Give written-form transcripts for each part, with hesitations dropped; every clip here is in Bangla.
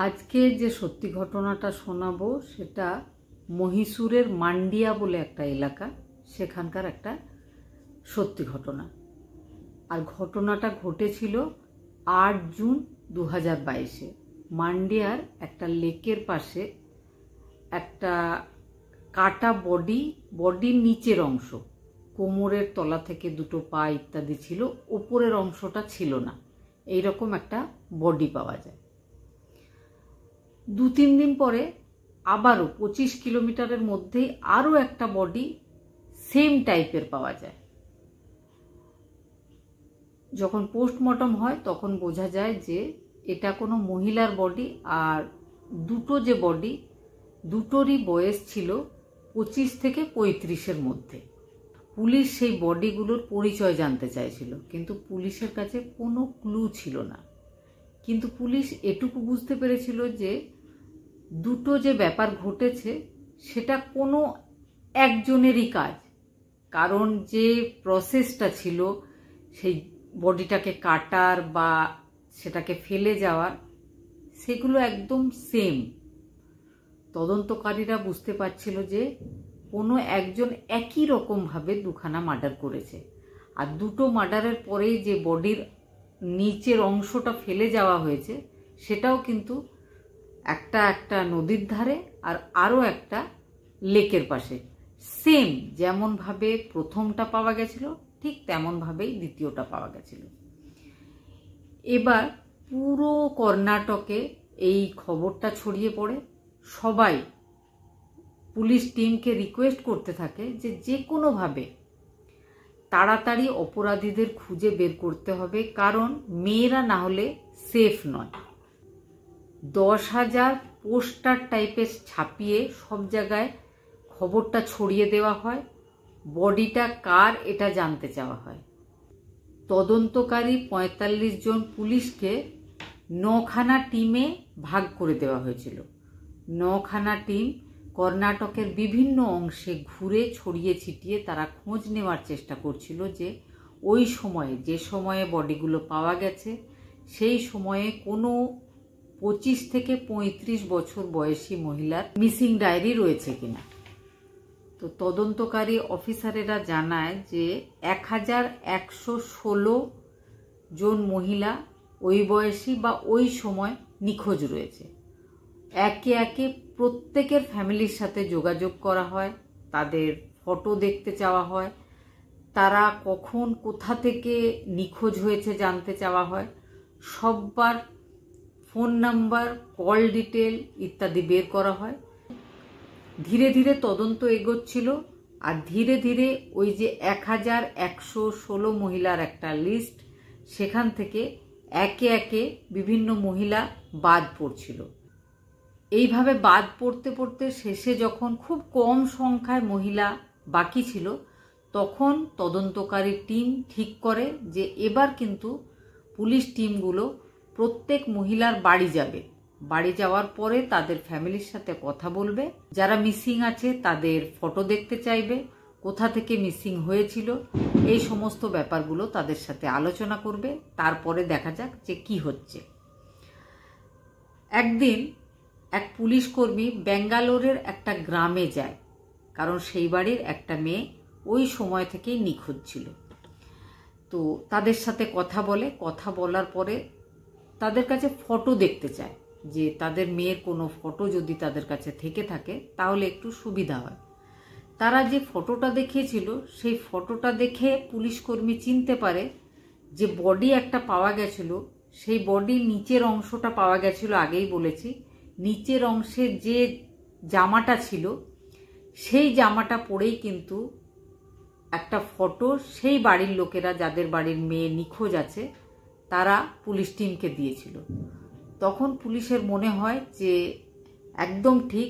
আজকে যে সত্যি ঘটনাটা শোনাবো সেটা মহীশূরের মান্ডিয়া বলে একটা এলাকা, সেখানকার একটা সত্যি ঘটনা। আর ঘটনাটা ঘটেছিল 8 জুন 2022-এ। মান্ডিয়ার একটা লেকের পাশে একটা কাটা বডির নিচের অংশ, কোমরের তলা থেকে দুটো পা ইত্যাদি ছিল, ওপরের অংশটা ছিল না, এইরকম একটা বডি পাওয়া যায়। 2-3 দিন পরে আবারও 25 কিলোমিটারের মধ্যেই আরও একটা বডি সেম টাইপের পাওয়া যায়। যখন পোস্টমর্টম হয় তখন বোঝা যায় যে এটা কোনো মহিলার বডি, আর দুটো যে বডি দুটোরই বয়স ছিল 25 থেকে 35-এর মধ্যে। পুলিশ সেই বডিগুলোর পরিচয় জানতে চাইছিল, কিন্তু পুলিশের কাছে কোনো ক্লু ছিল না। কিন্তু পুলিশ এটুকু বুঝতে পেরেছিল যে দুটো যে ব্যাপার ঘটেছে সেটা কোনো একজনেরই কাজ, কারণ যে প্রসেসটা ছিল সেই বডিটাকে কাটার বা সেটাকে ফেলে যাওয়ার, সেগুলো একদম সেম। তদন্তকারীরা বুঝতে পারছিল যে কোনো একজন একই রকমভাবে দুখানা মার্ডার করেছে, আর দুটো মার্ডারের পরেই যে বডির নিচের অংশটা ফেলে যাওয়া হয়েছে সেটাও কিন্তু একটা নদীর ধারে আর আরও একটা লেকের পাশে। সেম যেমনভাবে প্রথমটা পাওয়া গেছিল ঠিক তেমনভাবেই দ্বিতীয়টা পাওয়া গেছিল। এবার পুরো কর্ণাটকে এই খবরটা ছড়িয়ে পড়ে। সবাই পুলিশ টিমকে রিকোয়েস্ট করতে থাকে যে যে কোনোভাবে তাড়াতাড়ি অপরাধীদের খুঁজে বের করতে হবে, কারণ মেয়েরা না হলে সেফ নয়। 10,000 পোস্টার টাইপের ছাপিয়ে সব জায়গায় খবরটা ছড়িয়ে দেওয়া হয়, বডিটা কার এটা জানতে চাওয়া হয়। তদন্তকারী 45 জন পুলিশকে 9খানা টিমে ভাগ করে দেওয়া হয়েছিল। 9খানা টিম কর্ণাটকের বিভিন্ন অংশে ঘুরে ছড়িয়ে ছিটিয়ে তারা খোঁজ নেওয়ার চেষ্টা করছিল যে ওই সময়ে, যে সময়ে বডিগুলো পাওয়া গেছে সেই সময়ে কোনো 25 থেকে 35 বছর বয়সী মহিলার মিসিং ডায়েরি রয়েছে কিনা। তো তদন্তকারী অফিসারেরা জানায় যে 1116 জন মহিলা ওই বয়সী বা ওই সময় নিখোঁজ রয়েছে। একে একে প্রত্যেকের ফ্যামিলির সাথে যোগাযোগ করা হয়, তাদের ফটো দেখতে চাওয়া হয়, তারা কখন কোথা থেকে নিখোঁজ হয়েছে জানতে চাওয়া হয়, সববার ফোন নাম্বার, কল ডিটেল ইত্যাদি বের করা হয়। ধীরে ধীরে তদন্ত এগোচ্ছিল, আর ধীরে ধীরে ওই যে 1116 মহিলার একটা লিস্ট, সেখান থেকে একে একে বিভিন্ন মহিলা বাদ পড়ছিল। এইভাবে বাদ পড়তে পড়তে শেষে যখন খুব কম সংখ্যায় মহিলা বাকি ছিল, তখন তদন্তকারী টিম ঠিক করে যে এবার কিন্তু পুলিশ টিমগুলো প্রত্যেক মহিলার বাড়ি যাবে। বাড়ি যাওয়ার পরে তাদের ফ্যামিলির সাথে কথা বলবে, যারা মিসিং আছে তাদের ফটো দেখতে চাইবে, কোথা থেকে মিসিং হয়েছিল এই সমস্ত ব্যাপারগুলো তাদের সাথে আলোচনা করবে। তারপরে দেখা যাক যে কি হচ্ছে। একদিন এক পুলিশ কর্মী ব্যাঙ্গালোরের একটা গ্রামে যায়, কারণ সেই বাড়ির একটা মেয়ে ওই সময় থেকেই নিখোঁজ ছিল। তো তাদের সাথে কথা বলে, কথা বলার পরে তাদের কাছে ফটো দেখতে চায়, যে তাদের মেয়ের কোনো ফটো যদি তাদের কাছে থেকে থাকে তাহলে একটু সুবিধা হয়। তারা যে ফটোটা দেখিয়েছিল সেই ফটোটা দেখে পুলিশ কর্মী চিনতে পারে যে বডি একটা পাওয়া গেছিল, সেই বডির নিচের অংশটা পাওয়া গেছিল, আগেই বলেছি। নিচের অংশে যে জামাটা ছিল সেই জামাটা পরেই কিন্তু একটা ফটো সেই বাড়ির লোকেরা, যাদের বাড়ির মেয়ে নিখোঁজ আছে, তারা পুলিশ টিমকে দিয়েছিল। তখন পুলিশের মনে হয় যে একদম ঠিক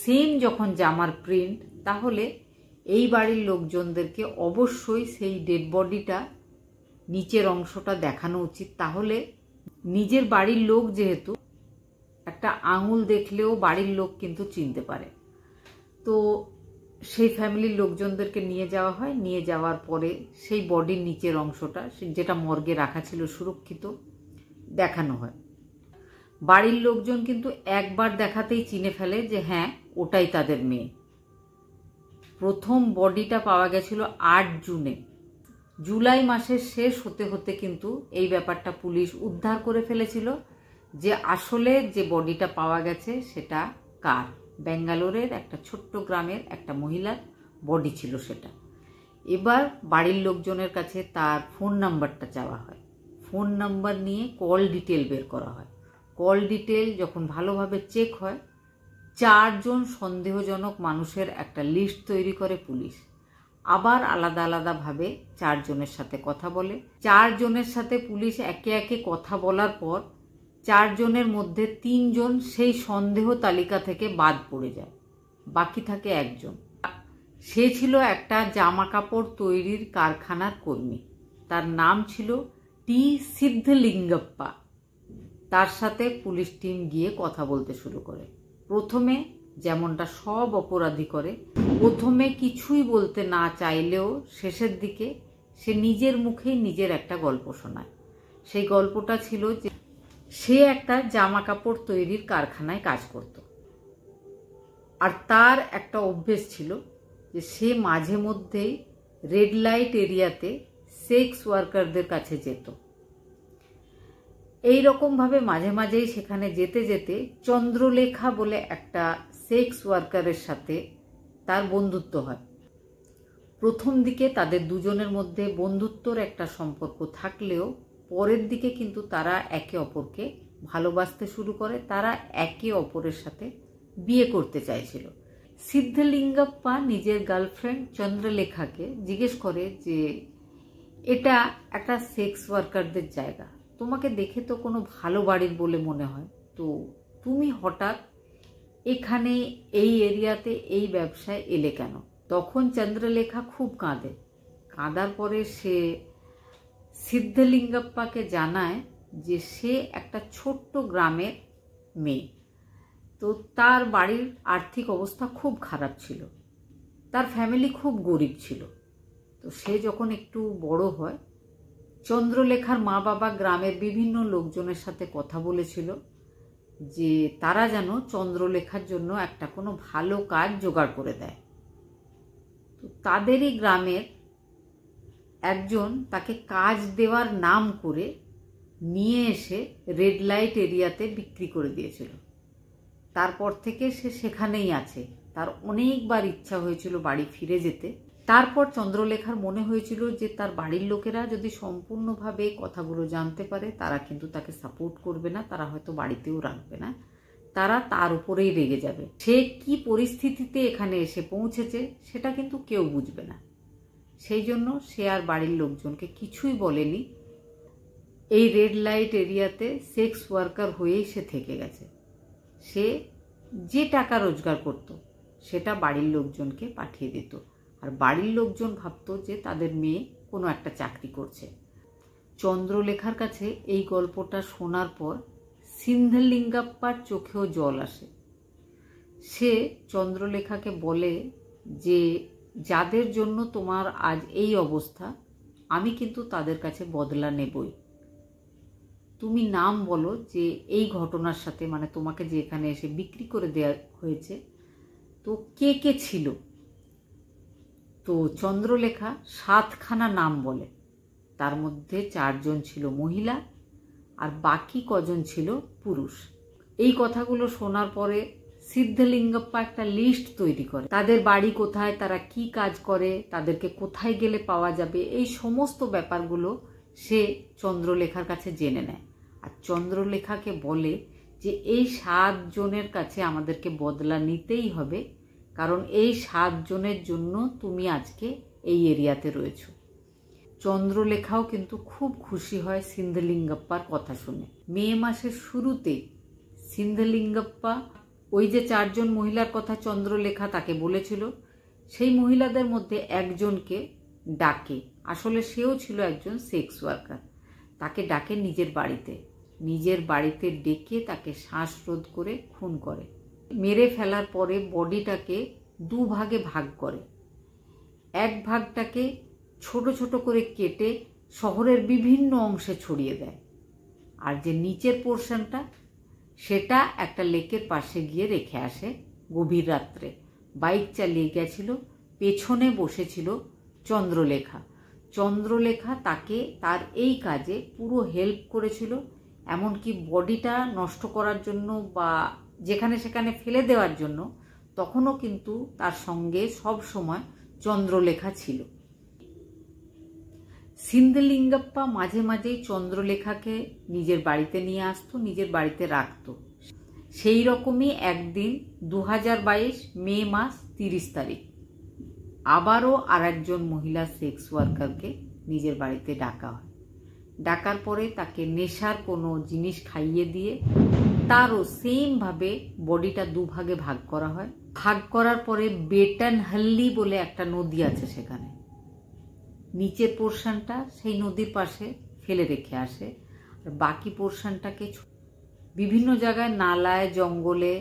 সেম যখন জামার প্রিন্ট, তাহলে এই বাড়ির লোকজনদেরকে অবশ্যই সেই ডেড বডিটা নিচের অংশটা দেখানো উচিত। তাহলে নিজের বাড়ির লোক যেহেতু, একটা আঙুল দেখলেও বাড়ির লোক কিন্তু চিনতে পারে। তো সেই ফ্যামিলির লোকজনদেরকে নিয়ে যাওয়া হয়। নিয়ে যাওয়ার পরে সেই বডির নিচের অংশটা, যেটা মর্গে রাখা ছিল সুরক্ষিত, দেখানো হয়। বাড়ির লোকজন কিন্তু একবার দেখাতেই চিনে ফেলে যে হ্যাঁ, ওটাই তাদের মেয়ে। প্রথম বডিটা পাওয়া গেছিল 8 জুনে। জুলাই মাসের শেষ হতে হতে কিন্তু এই ব্যাপারটা পুলিশ উদ্ধার করে ফেলেছিল যে আসলে যে বডিটা পাওয়া গেছে সেটা কার। ব্যাঙ্গালোরের একটা ছোট্ট গ্রামের একটা মহিলার বডি ছিল সেটা। এবার বাড়ির লোকজনের কাছে তার ফোন নাম্বারটা চাওয়া হয়। ফোন নাম্বার নিয়ে কল ডিটেল বের করা হয়। কল ডিটেল যখন ভালোভাবে চেক হয়, 4 জন সন্দেহজনক মানুষের একটা লিস্ট তৈরি করে পুলিশ। আবার আলাদা আলাদাভাবে 4 জনের সাথে কথা বলে। 4 জনের সাথে পুলিশ একে একে কথা বলার পর 4 জনের মধ্যে 3 জন সেই সন্দেহ তালিকা থেকে বাদ পড়ে যায়। বাকি থাকে 1 জন। সে ছিল একটা জামা কাপড় তৈরির কারখানার কর্মী। তার নাম ছিল টি সিদ্ধলিঙ্গপ্পা। তার সাথে পুলিশ টিম গিয়ে কথা বলতে শুরু করে। প্রথমে যেমনটা সব অপরাধী করে, প্রথমে কিছুই বলতে না চাইলেও শেষের দিকে সে নিজের মুখেই নিজের একটা গল্প শোনায়। সেই গল্পটা ছিল যে সে একটা জামা কাপড় তৈরির কারখানায় কাজ করত, আর তার একটা অভ্যেস ছিল যে সে মাঝে মধ্যেই রেড লাইট এরিয়াতে সেক্স ওয়ার্কারদের কাছে যেত। এই রকমভাবে মাঝে মাঝেই সেখানে যেতে যেতে চন্দ্রলেখা বলে একটা সেক্স ওয়ার্কারের সাথে তার বন্ধুত্ব হয়। প্রথম দিকে তাদের দুজনের মধ্যে বন্ধুত্বর একটা সম্পর্ক থাকলেও পরের দিকে কিন্তু তারা একে অপরকে ভালোবাসতে শুরু করে। তারা একে অপরের সাথে বিয়ে করতে চাইছিল। সিদ্ধলিঙ্গপ্পা নিজের গার্লফ্রেন্ড চন্দ্রলেখাকে জিজ্ঞেস করে যে এটা একটা সেক্স ওয়ার্কারদের জায়গা, তোমাকে দেখে তো কোনো ভালো বাড়ির বলে মনে হয়, তো তুমি হঠাৎ এখানে এই এরিয়াতে এই ব্যবসায় এলে কেন? তখন চন্দ্রলেখা খুব কাঁদে। কাঁদার পরে সে সিদ্ধলিঙ্গপ্পাকে জানায় যে সে একটা ছোট্ট গ্রামের মেয়ে, তো তার বাড়ির আর্থিক অবস্থা খুব খারাপ ছিল, তার ফ্যামিলি খুব গরিব ছিল। তো সে যখন একটু বড় হয়, চন্দ্রলেখার মা বাবা গ্রামের বিভিন্ন লোকজনের সাথে কথা বলেছিল যে তারা যেন চন্দ্রলেখার জন্য একটা কোনো ভালো কাজ জোগাড় করে দেয়। তো তাদেরই গ্রামের একজন তাকে কাজ দেওয়ার নাম করে নিয়ে এসে রেড লাইট এরিয়াতে বিক্রি করে দিয়েছিল। তারপর থেকে সে সেখানেই আছে। তার অনেকবার ইচ্ছা হয়েছিল বাড়ি ফিরে যেতে। তারপর চন্দ্রলেখার মনে হয়েছিল যে তার বাড়ির লোকেরা যদি সম্পূর্ণভাবে কথাগুলো জানতে পারে, তারা কিন্তু তাকে সাপোর্ট করবে না, তারা হয়তো বাড়িতেও রাখবে না, তারা তার উপরেই রেগে যাবে। সে কি পরিস্থিতিতে এখানে এসে পৌঁছেছে সেটা কিন্তু কেউ বুঝবে না। সেই জন্য সে আর বাড়ির লোকজনকে কিছুই বলেনি। এই রেড লাইট এরিয়াতে সেক্স ওয়ার্কার হয়েই সে থেকে গেছে। সে যে টাকা রোজগার করত সেটা বাড়ির লোকজনকে পাঠিয়ে দিত, আর বাড়ির লোকজন ভাবতো যে তাদের মেয়ে কোনো একটা চাকরি করছে। চন্দ্রলেখার কাছে এই গল্পটা শোনার পর সিদ্ধলিঙ্গপ্পার চোখেও জল আসে। সে চন্দ্রলেখাকে বলে যে যাদের জন্য তোমার আজ এই অবস্থা, আমি কিন্তু তাদের কাছে বদলা নেবই। তুমি নাম বলো যে এই ঘটনার সাথে, মানে তোমাকে যে এখানে এসে বিক্রি করে দেওয়া হয়েছে, তো কে কে ছিল? তো চন্দ্রলেখা 7খানা নাম বলে। তার মধ্যে 4 জন ছিল মহিলা আর বাকি কজন ছিল পুরুষ। এই কথাগুলো শোনার পরে সিদ্ধলিঙ্গপ্পা একটা লিস্ট তৈরি করে। তাদের বাড়ি কোথায়, তারা কি কাজ করে, তাদেরকে কোথায় গেলে পাওয়া যাবে, এই সমস্ত ব্যাপারগুলো সে চন্দ্রলেখার কাছে জেনে নেয়। আর চন্দ্রলেখাকে বলে যে এই 7 জনের কাছে আমাদেরকে বদলা নিতেই হবে, কারণ এই 7 জনের জন্য তুমি আজকে এই এরিয়াতে রয়েছো। চন্দ্রলেখাও কিন্তু খুব খুশি হয় সিদ্ধলিঙ্গপ্পার কথা শুনে। মে মাসের শুরুতে সিদ্ধলিঙ্গপ্পা ওই যে 4 জন মহিলার কথা চন্দ্রলেখা তাকে বলেছিল, সেই মহিলাদের মধ্যে একজনকে ডাকে। আসলে সেও ছিল একজন সেক্স ওয়ার্কার। তাকে ডাকে নিজের বাড়িতে ডেকে তাকে শ্বাসরোধ করে খুন করে। মেরে ফেলার পরে বডিটাকে 2 ভাগে ভাগ করে। এক ভাগটাকে ছোট ছোট করে কেটে শহরের বিভিন্ন অংশে ছড়িয়ে দেয়, আর যে নিচের পোর্শনটা সেটা একটা লেকের পাশে গিয়ে রেখে আসে গভীর রাত্রে। বাইক চালিয়ে গেছিল, পেছনে বসেছিল চন্দ্রলেখা। চন্দ্রলেখা তাকে তার এই কাজে পুরো হেল্প করেছিল, এমনকি বডিটা নষ্ট করার জন্য বা যেখানে সেখানে ফেলে দেওয়ার জন্য তখনও কিন্তু তার সঙ্গে সব সময় চন্দ্রলেখা ছিল। সিদ্ধলিঙ্গপ্পা মাঝে মাঝেই চন্দ্রলেখাকে নিজের বাড়িতে নিয়ে আসতো, নিজের বাড়িতে রাখতো। সেই রকমই একদিন 2022 মে মাস 30 তারিখ আবারও আরেকজন মহিলা সেক্স ওয়ার্কারকে নিজের বাড়িতে ডাকা হয়। ডাকার পরে তাকে নেশার কোনো জিনিস খাইয়ে দিয়ে তারও সেমভাবে বডিটা দুভাগে ভাগ করা হয়। ভাগ করার পরে বেটানহাল্লি বলে একটা নদী আছে, সেখানে নিচের পোর্শনটা সেই নদীর পাশে ফেলে রেখে আসে, আর বাকি পোর্শনটাকে বিভিন্ন জায়গায় নালায়, জঙ্গলে,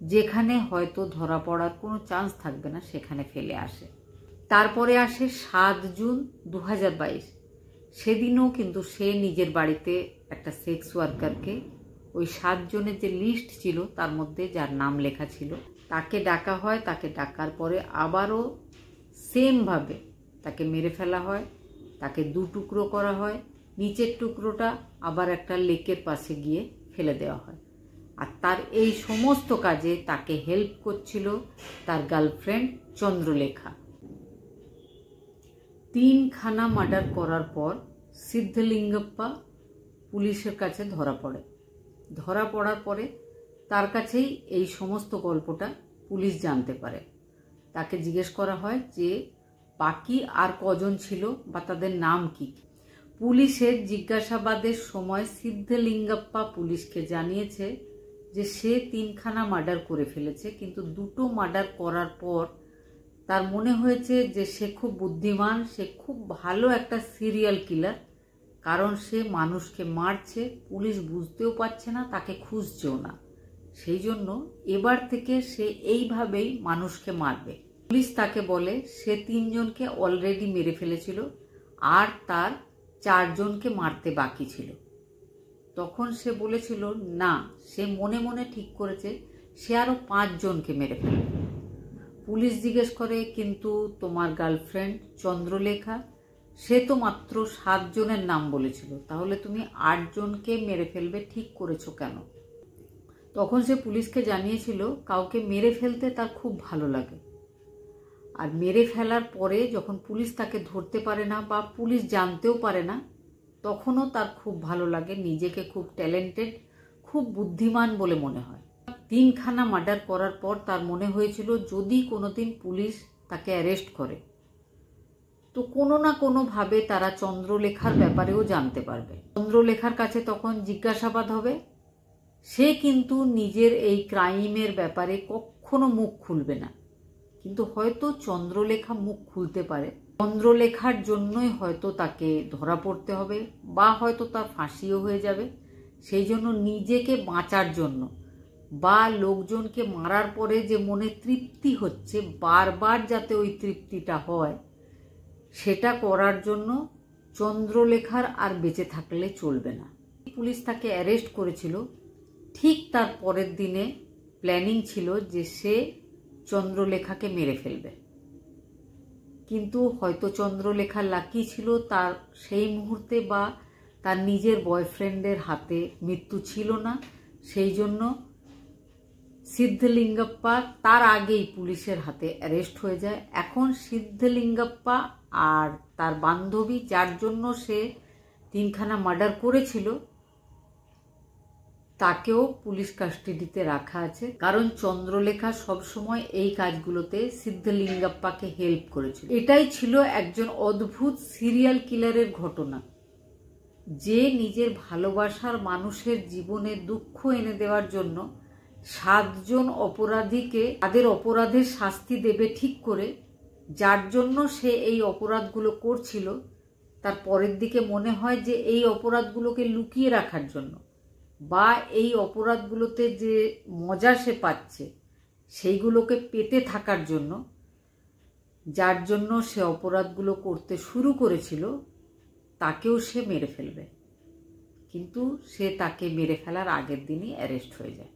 যেখানে হয়তো ধরা পড়ার কোনো চান্স থাকবে না সেখানে ফেলে আসে। তারপরে আসে 7 জুন 2022। সেদিনও কিন্তু সে নিজের বাড়িতে একটা সেক্স ওয়ার্কারকে, ওই 7 জনের যে লিস্ট ছিল তার মধ্যে যার নাম লেখা ছিল, তাকে ডাকা হয়। তাকে ডাকার পরে আবারও সেমভাবে তাকে মেরে ফেলা হয়, তাকে 2 টুকরো করা হয়। নিচের টুকরোটা আবার একটা লেকের পাশে গিয়ে ফেলে দেওয়া হয়। আর তার এই সমস্ত কাজে তাকে হেল্প করছিল তার গার্লফ্রেন্ড চন্দ্রলেখা। 3খানা মার্ডার করার পর সিদ্ধলিঙ্গপ্পা পুলিশের কাছে ধরা পড়ে। ধরা পড়ার পরে তার কাছেই এই সমস্ত গল্পটা পুলিশ জানতে পারে। তাকে জিজ্ঞেস করা হয় যে বাকি আর কজন ছিল বা তাদের নাম কি। পুলিশের জিজ্ঞাসাবাদের সময় সিদ্ধলিঙ্গপ্পা পুলিশকে জানিয়েছে যে সে 3খানা মার্ডার করে ফেলেছে, কিন্তু 2টো মার্ডার করার পর তার মনে হয়েছে যে সে খুব বুদ্ধিমান, সে খুব ভালো একটা সিরিয়াল কিলার, কারণ সে মানুষকে মারছে, পুলিশ বুঝতেও পারছে না, তাকে খুঁজছেও না। সেই জন্য এবার থেকে সে এইভাবেই মানুষকে মারবে। পুলিশ তাকে বলে সে 3 জনকে অলরেডি মেরে ফেলেছিল আর তার 4 জনকে মারতে বাকি ছিল। তখন সে বলেছিল না, সে মনে মনে ঠিক করেছে সে আরো 5 জনকে মেরে ফেলবে। পুলিশ জিজ্ঞেস করে কিন্তু তোমার গার্লফ্রেন্ড চন্দ্রলেখা, সে তো মাত্র 7 জনের নাম বলেছিল, তাহলে তুমি 8 জনকে মেরে ফেলবে ঠিক করেছো কেন? তখন সে পুলিশকে জানিয়েছিল কাউকে মেরে ফেলতে তার খুব ভালো লাগে, আর মেরে ফেলার পরে যখন পুলিশ তাকে ধরতে পারে না বা পুলিশ জানতেও পারে না, তখনও তার খুব ভালো লাগে, নিজেকে খুব ট্যালেন্টেড, খুব বুদ্ধিমান বলে মনে হয়। 3খানা মার্ডার করার পর তার মনে হয়েছিল যদি কোনোদিন পুলিশ তাকে অ্যারেস্ট করে তো কোনো না কোনোভাবে তারা চন্দ্রলেখার ব্যাপারেও জানতে পারবে। চন্দ্রলেখার কাছে তখন জিজ্ঞাসাবাদ হবে। সে কিন্তু নিজের এই ক্রাইমের ব্যাপারে কখনো মুখ খুলবে না, কিন্তু হয়তো চন্দ্রলেখা মুখ খুলতে পারে। চন্দ্রলেখার জন্যই হয়তো তাকে ধরা পড়তে হবে বা হয়তো তার ফাঁসিও হয়ে যাবে। সেই জন্য নিজেকে বাঁচার জন্য বা লোকজনকে মারার পরে যে মনে তৃপ্তি হচ্ছে, বারবার যাতে ওই তৃপ্তিটা হয়, সেটা করার জন্য চন্দ্রলেখার আর বেঁচে থাকলে চলবে না। পুলিশ তাকে অ্যারেস্ট করেছিল, ঠিক তার পরের দিনে প্ল্যানিং ছিল যে সে চন্দ্রলেখাকে মেরে ফেলবে, কিন্তু হয়তো চন্দ্রলেখা লাকি ছিল, তার সেই মুহূর্তে বা তার নিজের বয়ফ্রেন্ডের হাতে মৃত্যু ছিল না। সেই জন্য সিদ্ধলিঙ্গপ্পা তার আগেই পুলিশের হাতে অ্যারেস্ট হয়ে যায়। এখন সিদ্ধলিঙ্গপ্পা আর তার বান্ধবী, যার জন্য সে 3খানা মার্ডার করেছিল, তাকেও পুলিশ কাস্টাডিতে রাখা আছে, কারণ চন্দ্রলেখা সবসময় এই কাজগুলোতে সিদ্ধলিঙ্গপ্পাকে হেল্প করেছিল। এটাই ছিল একজন অদ্ভুত সিরিয়াল কিলারের ঘটনা, যে নিজের ভালোবাসার মানুষের জীবনে দুঃখ এনে দেওয়ার জন্য 7 জন অপরাধীকে তাদের অপরাধের শাস্তি দেবে ঠিক করে, যার জন্য সে এই অপরাধগুলো করছিল, তার পরের দিকে মনে হয় যে এই অপরাধগুলোকে লুকিয়ে রাখার জন্য বা এই অপরাধগুলোতে যে মজা সে পাচ্ছে সেইগুলোকে পেতে থাকার জন্য, যার জন্য সে অপরাধগুলো করতে শুরু করেছিল, তাকেও সে মেরে ফেলবে। কিন্তু সে তাকে মেরে ফেলার আগের দিনই অ্যারেস্ট হয়ে যায়।